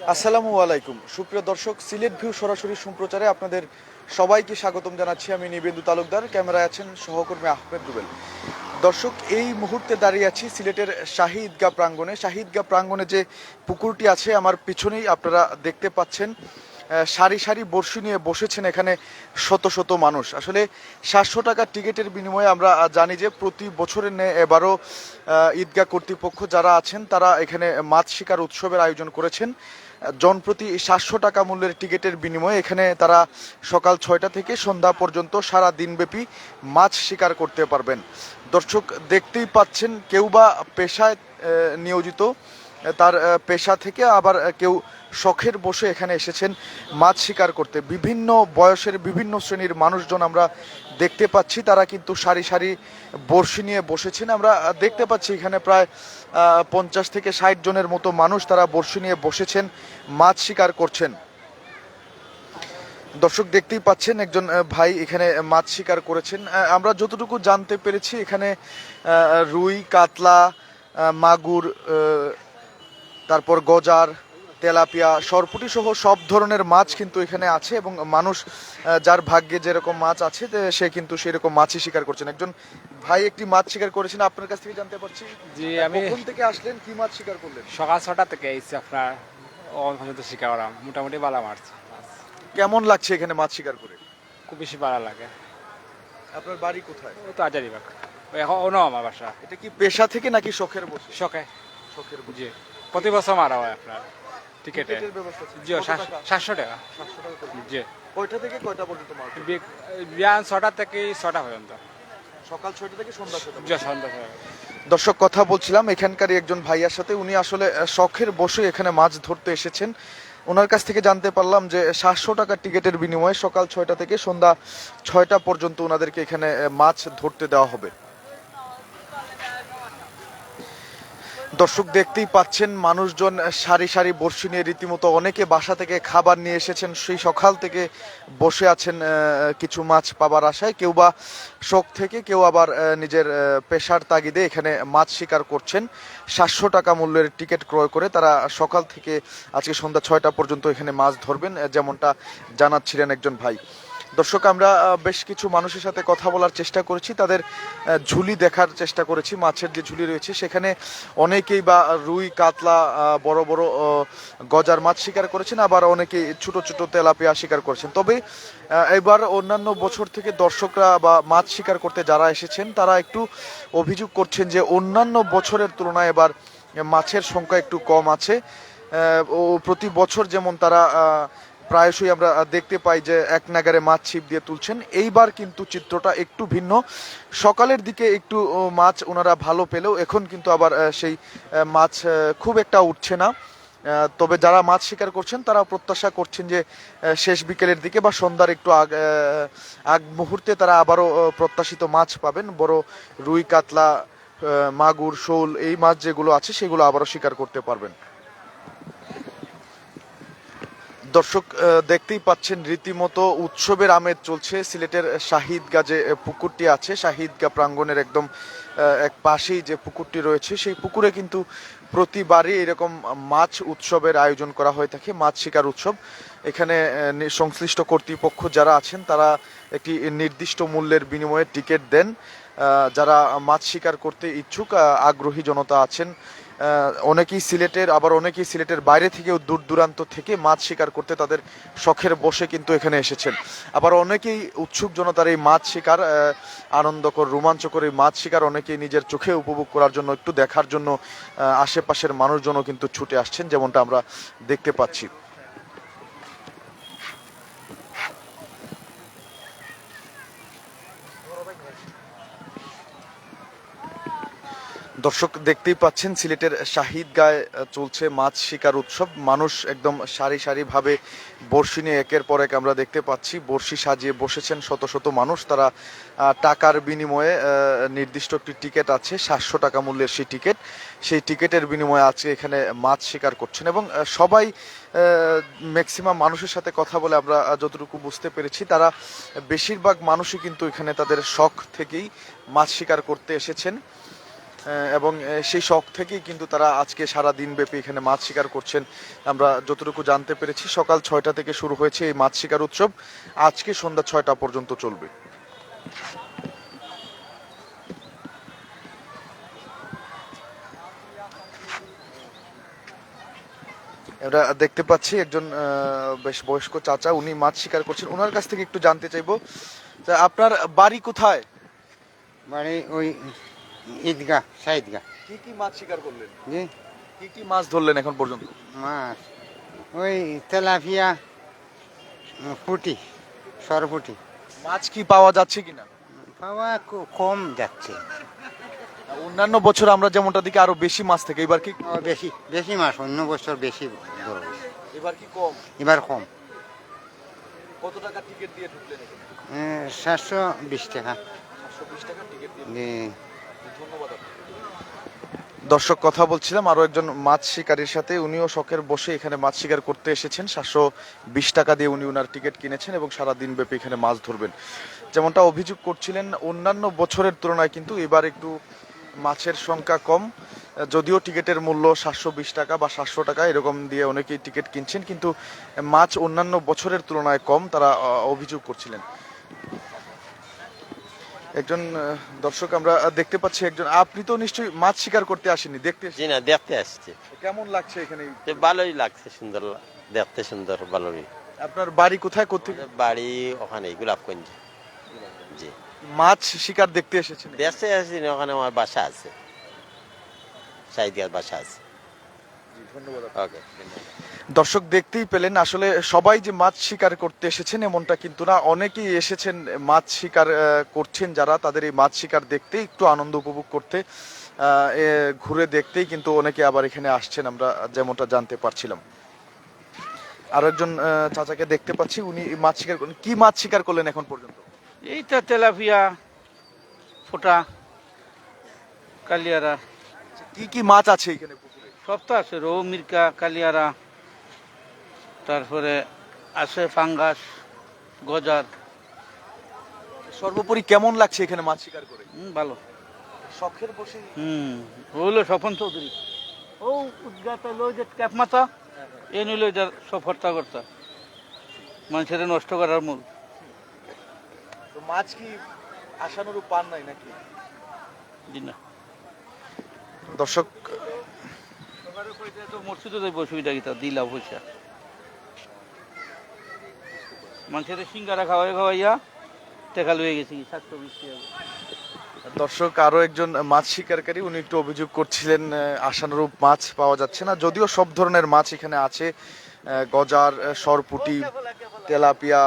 আসসালামু আলাইকুম সুপ্রিয় দর্শক, সিলেট ভিউ সরাসরি সম্প্রচারে আপনাদের সবাইকে স্বাগতম জানাচ্ছি। আমি নিবেন্দু তালুকদার, ক্যামেরায় আছেন সহকর্মী আহমেদ রুবেল। দর্শক, এই মুহূর্তে দাঁড়িয়ে আছি সিলেটের শাহী ঈদগাহ প্রাঙ্গণে। শাহী ঈদগাহ প্রাঙ্গণে যে পুকুরটি আছে আমার পিছনেই আপনারা দেখতে পাচ্ছেন, সারি সারি বর্ষি নিয়ে বসেছেন এখানে শত শত মানুষ। আসলে 700 টাকা টিকিটের বিনিময়ে আমরা জানি যে প্রতি বছরের ন্যায় এবারও ঈদগাহ কর্তৃপক্ষ যারা আছেন তারা এখানে মাছ শিকার উৎসবের আয়োজন করেছেন। জনপ্রতি 700 টাকা মূল্যের টিকিটের বিনিময়ে এখানে তারা সকাল 6টা থেকে সন্ধ্যা পর্যন্ত সারা দিনব্যাপী মাছ শিকার করতে পারবেন। দর্শক, দেখতেই পাচ্ছেন কেউ বা পেশায় নিয়োজিত, তার পেশা থেকে আবার কেউ শখের বসে এখানে এসেছেন মাছ শিকার করতে। বিভিন্ন বয়সের বিভিন্ন শ্রেণীর মানুষজন আমরা দেখতে পাচ্ছি, তারা কিন্তু সারি সারি বড়শি নিয়ে বসেছেন। আমরা দেখতে পাচ্ছি এখানে প্রায় 50 থেকে 60 জনের মতো মানুষ তারা বড়শি নিয়ে বসেছেন, মাছ শিকার করছেন। দর্শক, দেখতেই পাচ্ছেন একজন ভাই এখানে মাছ শিকার করেছেন। আমরা যতটুকু জানতে পেরেছি এখানে রুই, কাতলা, মাগুর, তারপর গজার, তেলাপিয়া, সরপুঁটি সহ সব ধরনের মাছ কিন্তু এখানে আছে এবং মানুষ যার ভাগ্যে যেরকম মাছ আছে সে কিন্তু সেরকম মাছই শিকার করছেন। একজন ভাই একটি মাছ শিকার করেছেন, আপনার কাছ থেকে জানতে পারছি। জি, আমি কখন থেকে আসলেন, কি মাছ শিকার করলেন? সকাল 6টা থেকে এসেছি আপনার পর্যন্ত শিকার করাম, মোটামুটি ভালো মাছ। কেমন লাগছে এখানে মাছ শিকার করে? খুব বেশি ভালো লাগে। আপনার বাড়ি কোথায়? ও তো আজারিবাগ, এখন অন্য আমার বাসা। এটা কি পেশা থেকে নাকি শখের বসে? শখে। শখের বসে। জি, প্রতি বছর মারা হয় আপনার টিকেটে। টিকিটের ব্যবস্থা আছে? জি, কত টাকা? 700 টাকা। 700 টাকা করে। জি, কয়টা থেকে কয়টা পর্যন্ত মাছ? বিয়ান 6টা থেকে 6টা পর্যন্ত। সকাল 6টা থেকে সন্ধ্যা 6টা। জি, সন্ধ্যা হয়। দর্শক, কথা বলছিলাম এখানকারই একজন ভাইয়ার সাথে, উনি আসলে শখের বসে এখানে মাছ ধরতে এসেছেন। ওনার কাছ থেকে জানতে পারলাম যে 700 টাকা টিকিটের বিনিময়ে সকাল 6টা থেকে সন্ধ্যা 6টা পর্যন্ত ওনাদেরকে এখানে মাছ ধরতে দেওয়া হবে। দর্শক, দেখতেই পাচ্ছেন মানুষজন সারি সারি বড়শি নিয়ে রীতিমতো অনেকে বাসা থেকে খাবার নিয়ে এসেছেন, সেই সকাল থেকে বসে আছেন কিছু মাছ পাবার আশায়। কেউ বা শখ থেকে, কেউ আবার নিজের পেশার তাগিদে এখানে মাছ শিকার করছেন। 700 টাকা মূল্যের টিকিট ক্রয় করে তারা সকাল থেকে আজকে সন্ধ্যা 6টা পর্যন্ত এখানে মাছ ধরবেন, যেমনটা জানাচ্ছিলেন একজন ভাই। দর্শক, আমরা বেশ কিছু মানুষের সাথে কথা বলার চেষ্টা করেছি, তাদের ঝুলি দেখার চেষ্টা করেছি। মাছের যে ঝুলি রয়েছে সেখানে অনেকেই বা রুই, কাতলা, বড় বড় গজার মাছ শিকার করেছেন, আবার অনেকেই ছোট ছোট তেলাপিয়া শিকার করেছেন। তবে এবার অন্যান্য বছর থেকে দর্শকরা বা মাছ শিকার করতে যারা এসেছেন তারা একটু অভিযোগ করছেন যে অন্যান্য বছরের তুলনায় এবার মাছের সংখ্যা একটু কম আছে। ও প্রতি বছর যেমন তারা প্রায়শই আমরা দেখতে পাই যে এক নাগারে মাছ ছিপ দিয়ে তুলছেন, এইবার কিন্তু চিত্রটা একটু ভিন্ন। সকালের দিকে একটু মাছ ওনারা ভালো পেলেও এখন কিন্তু আবার সেই মাছ খুব একটা উঠছে না। তবে যারা মাছ শিকার করছেন তারা প্রত্যাশা করছেন যে শেষ বিকেলের দিকে বা সন্ধ্যার একটু আগ মুহূর্তে তারা আবারও প্রত্যাশিত মাছ পাবেন। বড় রুই, কাতলা, মাগুর, শোল, এই মাছ যেগুলো আছে সেগুলো আবারও শিকার করতে পারবেন। দর্শক, দেখতেই পাচ্ছেন রীতিমতো উৎসবের আমেজ চলছে সিলেটের শাহী ঈদগাহ যে পুকুরটি আছে, শাহী ঈদগাহ প্রাঙ্গণের একদম এক পাশেই যে পুকুরটি রয়েছে সেই পুকুরে কিন্তু প্রতিবারই এরকম মাছ উৎসবের আয়োজন করা হয়ে থাকে, মাছ শিকার উৎসব। এখানে সংশ্লিষ্ট কর্তৃপক্ষ যারা আছেন তারা একটি নির্দিষ্ট মূল্যের বিনিময়ে টিকিট দেন। যারা মাছ শিকার করতে ইচ্ছুক আগ্রহী জনতা আছেন, অনেকেই সিলেটের, আবার অনেকেই সিলেটের বাইরে থেকেও দূর দূরান্ত থেকে মাছ শিকার করতে তাদের শখের বসে কিন্তু এখানে এসেছেন। আবার অনেকেই উৎসুক জনতার এই মাছ শিকার, আনন্দকর রোমাঞ্চকর এই মাছ শিকার অনেকেই নিজের চোখে উপভোগ করার জন্য, একটু দেখার জন্য আশেপাশের মানুষজনও কিন্তু ছুটে আসছেন, যেমনটা আমরা দেখতে পাচ্ছি। দর্শক, দেখতেই পাচ্ছেন সিলেটের শাহী ঈদগাহে চলছে মাছ শিকার উৎসব। মানুষ একদম সারি সারি ভাবে বড়শি নিয়ে একের পর এক আমরা দেখতে পাচ্ছি বড়শি সাজিয়ে বসেছেন শত শত মানুষ। তারা টাকার বিনিময়ে নির্দিষ্ট একটি টিকিট আছে, 700 টাকা মূল্যের সেই টিকিটের বিনিময়ে আজকে এখানে মাছ শিকার করছেন। এবং সবাই, ম্যাক্সিমাম মানুষের সাথে কথা বলে আমরা যতটুকু বুঝতে পেরেছি, তারা বেশিরভাগ মানুষই কিন্তু এখানে তাদের শখ থেকেই মাছ শিকার করতে এসেছেন। এবং সেই শখ থেকেই কিন্তু তারা আজকে সারা দিন ব্যাপী এখানে মাছ শিকার করছেন। আমরা যতটুকু জানতে পেরেছি সকাল 6টা থেকে শুরু হয়েছে এই মাছ শিকার উৎসব, আজকে সন্ধ্যা 6টা পর্যন্ত চলবে। আমরা দেখতে পাচ্ছি একজন বেশ বয়স্ক চাচা, উনি মাছ শিকার করছেন। ওনার কাছ থেকে একটু জানতে চাইবো, তা আপনার বাড়ি কোথায়? বাড়ি ওই ঈদগা শাহিদগা। কি কি মাছ শিকার করলেন? জি, কি কি মাছ ধরলেন এখন পর্যন্ত? মাছ ওই তেলাপিয়া, পুঁটি, সরপুঁটি। মাছ কি পাওয়া যাচ্ছে কিনা? পাওয়া কম যাচ্ছে। অন্যান্য বছর আমরা যেমনটা দিকে আরো বেশি মাছ থাকে, এবার কি বেশি বেশি মাছ, অন্য বছর বেশি ধরবে, এবার কি কম? এবার কম। কত টাকা টিকিট দিয়ে ঢুকলেন এখানে? 720 টাকা। 720 টাকা টিকিট দিয়ে। জি। ধন্যবাদ আপনাকে। দর্শক, কথা বলছিলাম আরো একজন মাছ শিকারীর সাথে, উনিও শখের বসে এখানে মাছ শিকার করতে এসেছেন। 720 টাকা দিয়ে উনি ওনার টিকিট কিনেছেন এবং সারা দিন ব্যাপী এখানে মাছ ধরবেন। যেমনটা অভিযোগ করছিলেন, অন্যান্য বছরের তুলনায় কিন্তু এবার একটু মাছের সংখ্যা কম। যদিও টিকিটের মূল্য 720 টাকা বা 700 টাকা এরকম দিয়ে অনেকেই টিকিট কিনছেন, কিন্তু মাছ অন্যান্য বছরের তুলনায় কম, তারা অভিযোগ করছিলেন। একজন দর্শক আমরা দেখতে পাচ্ছি, একজন, আপনি তো নিশ্চয়ই মাছ শিকার করতে আসেননি, দেখতে জি না, দেখতে আসছি। কেমন লাগছে এখানে? তো ভালোই লাগছে, সুন্দর দেখতে, সুন্দর ভালোই। আপনার বাড়ি কোথায়, কোথায়? আমাদের বাড়ি ওখানে গোলাপগঞ্জ। জি, মাছ শিকার দেখতে এসেছেন? দেখতে আসছি না, ওখানে আমার বাসা আছে, শাহিদগার বাসা আছে। ধন্যবাদ। ওকে, দর্শক, দেখতেই পেলেন আসলে সবাই যে মাছ শিকার করতে এসেছেন এমনটা কিন্তু না, অনেকেই এসেছেন মাছ শিকার করছেন যারা, তাদের এই মাছ শিকার দেখতে, একটু আনন্দ উপভোগ করতে, ঘুরে দেখতেই কিন্তু অনেকে আবার এখানে আসছেন, আমরা যেমনটা জানতে পারছিলাম। আরো একজন চাচাকে দেখতে পাচ্ছি, উনি মাছ শিকার করলেন। কি মাছ শিকার করলেন এখন পর্যন্ত? এইটা তেলাপিয়া, ফোটা, কালিয়ারা, কি কি মাছ আছে এখানে পুকুরে? সব তো আছে, রৌ, মির্কা, কালিয়ারা, তারপরে আছে ফাঙ্গাস, গজার। সর্বোপরি কেমন লাগছে এখানে মাছ শিকার করে? ভালো। শখের বসে? হইলো স্বপন চৌধুরী, ও উদ্গাতা লই যে ক্যাপ মাথা, এ নিল এটার সব হর্তা কর্তা, মানুষের নষ্ট করার মূল। তো মাছ কি আশানুরূপ পান নাই নাকি? জি না। দর্শক, মসজিদে যাই অসুবিধা কি তা দিলা পয়সা, মানুষের সিঙ্গারা খাওয়াইয়া টেকা লয়ে গেছি 720 টাকা। দর্শক, আরো একজন মাছ শিকারকারী, উনি একটু অভিযোগ করছিলেন আশানুরূপ মাছ পাওয়া যাচ্ছে না, যদিও সব ধরনের মাছ এখানে আছে, গজার, সরপুঁটি, তেলাপিয়া,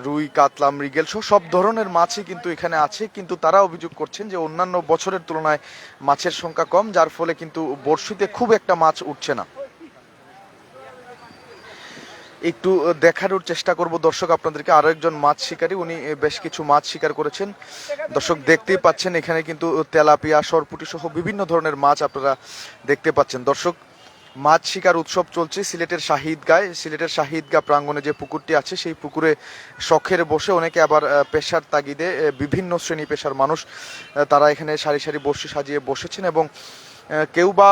রুই, কাতলা, মৃগেল সহ সব ধরনের মাছই কিন্তু এখানে আছে, কিন্তু তারা অভিযোগ করছেন যে অন্যান্য বছরের তুলনায় মাছের সংখ্যা কম, যার ফলে কিন্তু বড়শিতে খুব একটা মাছ উঠছে না। একটু দেখানোর চেষ্টা করব দর্শক আপনাদেরকে, আরো একজন মাছ শিকারী, উনি বেশ কিছু মাছ শিকার করেছেন। দর্শক, দেখতেই পাচ্ছেন এখানে কিন্তু তেলাপিয়া, সরপুঁটি সহ বিভিন্ন ধরনের মাছ আপনারা দেখতে পাচ্ছেন। দর্শক, মাছ শিকার উৎসব চলছে সিলেটের শাহিদগায়। সিলেটের শাহিদগা প্রাঙ্গণে যে পুকুরটি আছে সেই পুকুরে শখের বসে, অনেকে আবার পেশার তাগিদে, বিভিন্ন শ্রেণী পেশার মানুষ তারা এখানে সারি সারি বড়শি সাজিয়ে বসেছেন এবং কেউ বা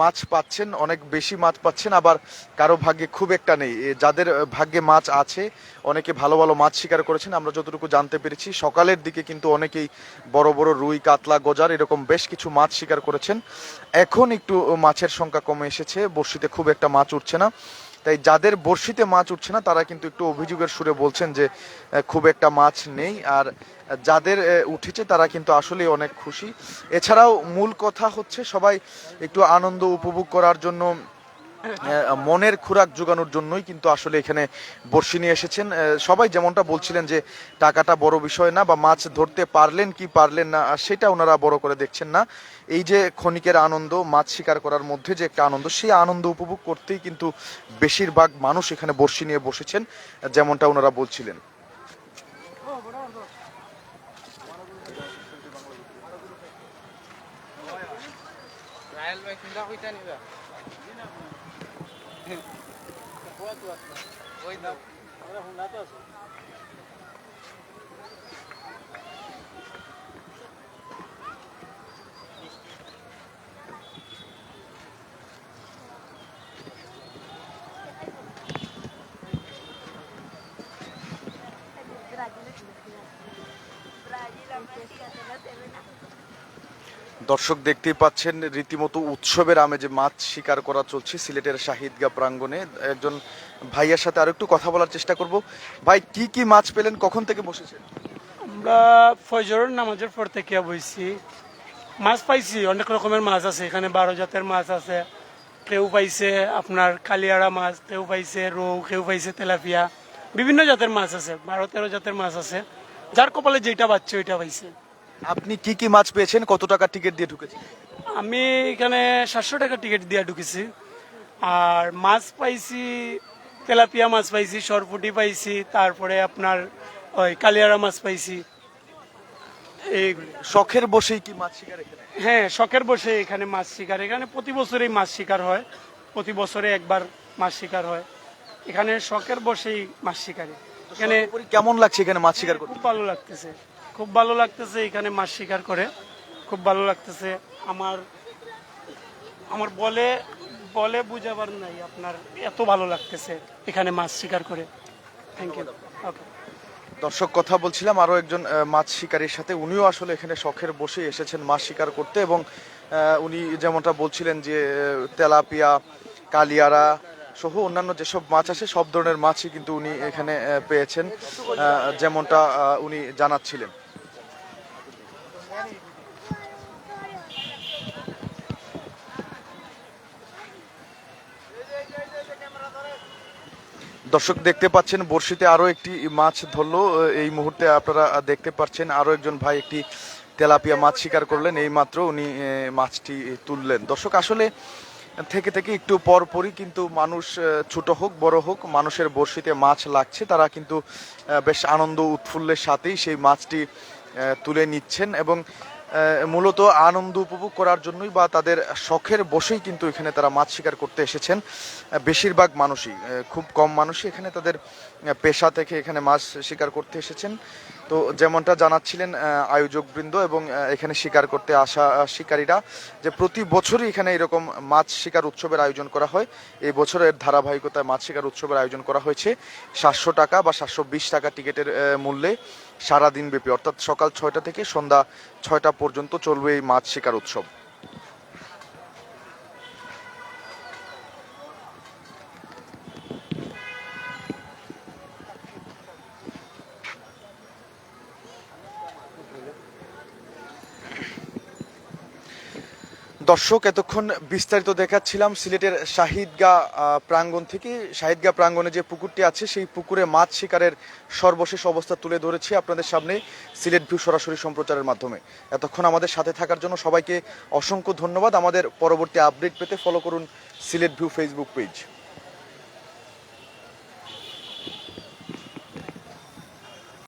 মাছ পাচ্ছেন, অনেক বেশি মাছ পাচ্ছেন, আবার কারো ভাগ্যে খুব একটা নেই। যাদের ভাগ্যে মাছ আছে অনেকে ভালো ভালো মাছ শিকার করেছেন। আমরা যতটুকু জানতে পেরেছি সকালের দিকে কিন্তু অনেকেই বড় বড় রুই, কাতলা, গজার এরকম বেশ কিছু মাছ শিকার করেছেন। এখন একটু মাছের সংখ্যা কমে এসেছে, বড়শিতে খুব একটা মাছ উঠছে না। তাই যাদের বড়শিতে মাছ উঠছে না তারা কিন্তু একটু অভিযোগের সুরে বলছেন যে খুব একটা মাছ নেই, আর যাদের উঠেছে তারা কিন্তু আসলে অনেক খুশি। এছাড়াও মূল কথা হচ্ছে সবাই একটু আনন্দ উপভোগ করার জন্য, মনের খোরাক জোগানোর জন্যই কিন্তু আসলে এখানে বড়শি নিয়ে এসেছেন। সবাই যেমনটা বলছিলেন যে টাকাটা বড় বিষয় না, বা মাছ ধরতে পারলেন কি পারলেন না সেটা ওনারা বড় করে দেখছেন না। এই যে ক্ষণিকের আনন্দ, মাছ শিকার করার মধ্যে যে একটা আনন্দ, সেই আনন্দ উপভোগ করতেই কিন্তু বেশিরভাগ মানুষ এখানে বড়শি নিয়ে বসেছেন, যেমনটা ওনারা বলছিলেন। দর্শক দেখতেই পাচ্ছেন রীতিমতো উৎসবের আমেজে মাছ শিকার করা চলছে সিলেটের শাহিদগা প্রাঙ্গণে। একজন ভাইয়ের সাথে আরো একটু কথা বলার চেষ্টা করব। ভাই, কি কি মাছ পেলেন, কখন থেকে বসেছেন? আমরা ফজরের নামাজের পর থেকে বইছি, মাছ পাইছি, অনেক রকমের মাছ আছে এখানে, 12 জাতের মাছ আছে। কেউ পাইছে আপনার কালিয়াড়া মাছ, কেউ পাইছে রৌ, কেউ পাইছে তেলাপিয়া, বিভিন্ন জাতের মাছ আছে, 12-13 জাতের মাছ আছে। যার কপালে যেটা বাচ্চা ওইটা পাইছে। আপনি কি কি মাছ পেয়েছেন, কত টাকা টিকিট দিয়ে ঢুকেছেন? আমি এখানে 700 টাকা টিকিট দিয়ে ঢুকেছি। আর মাছ পাইছি, তেলাপিয়া মাছ পাইছি, সরপুটি পাইছি, তারপরে আপনার ওই কালিয়াড়া মাছ পাইছি। এইগুলো শখের বসেই কি মাছ শিকার এখানে? হ্যাঁ, শখের বসে এখানে মাছ শিকার। এখানে প্রতি বছরই মাছ শিকার হয়, প্রতি বছরে একবার মাছ শিকার হয় এখানে, শখের বসেই মাছ শিকারে। এখানে সর্বোপরি কেমন লাগছে এখানে মাছ শিকার করতে? খুব ভালো লাগতেছে, খুব ভালো লাগতেছে এখানে মাছ শিকার করে, খুব ভালো লাগতেছে। আমার আমার বলে বলে বুঝাবার নাই আপনার, এত ভালো লাগতেছে এখানে মাছ শিকার করে। Thank you. ওকে। দর্শক, কথা বলছিলাম আরো একজন মাছ শিকারীর সাথে। উনিও আসলে এখানে শখের বসে এসেছেন মাছ শিকার করতে, এবং উনি যেমনটা বলছিলেন যে তেলাপিয়া, কালিয়ারা সহ অন্যান্য যেসব মাছ আছে সব ধরনের মাছই কিন্তু উনি এখানে পেয়েছেন, যেমনটা উনি জানাচ্ছিলেন। দর্শক দেখতে পাচ্ছেন বড়শিতে আরো একটি মাছ ধরলো এই মুহূর্তে। আপনারা দেখতে পাচ্ছেন আরো একজন ভাই একটি তেলাপিয়া মাছ শিকার করলেন, এই মাত্র উনি মাছটি তুললেন। দর্শক, আসলে থেকে থেকে একটু পর পরই কিন্তু মানুষ, ছোট হোক বড় হোক, মানুষের বড়শিতে মাছ লাগছে, তারা কিন্তু বেশ আনন্দ উৎফুল্লের সাথেই সেই মাছটি তুলে নিচ্ছেন, এবং মূলত আনন্দ উপভোগ করার জন্যই বা তাদের শখের বসেই কিন্তু এখানে তারা মাছ শিকার করতে এসেছেন। বেশিরভাগ মানুষই, খুব কম মানুষই এখানে তাদের পেশা থেকে এখানে মাছ শিকার করতে এসেছেন। তো যেমনটা জানাচ্ছিলেন আয়োজকবৃন্দ এবং এখানে শিকার করতে আসা শিকারীরা, যে প্রতি বছরই এখানে এরকম মাছ শিকার উৎসবের আয়োজন করা হয়। এই বছরের ধারাবাহিকতায় মাছ শিকার উৎসবের আয়োজন করা হয়েছে 700 টাকা বা 720 টাকা টিকিটের মূল্যে সারাদিন ব্যাপী, অর্থাৎ সকাল 6টা থেকে সন্ধ্যা 6টা পর্যন্ত চলবে এই মাছ শিকার উৎসব। দর্শক, এতক্ষণ বিস্তারিত দেখাচ্ছিলাম সিলেটের শাহিদগা প্রাঙ্গণ থেকে। শাহিদগা প্রাঙ্গণে যে পুকুরটি আছে সেই পুকুরে মাছ শিকারের সর্বশেষ অবস্থা তুলে ধরেছি আপনাদের সামনে সিলেট ভিউ সরাসরি সম্প্রচারের মাধ্যমে। এতক্ষণ আমাদের সাথে থাকার জন্য সবাইকে অসংখ্য ধন্যবাদ। আমাদের পরবর্তী আপডেট পেতে ফলো করুন সিলেট ভিউ ফেসবুক পেজ।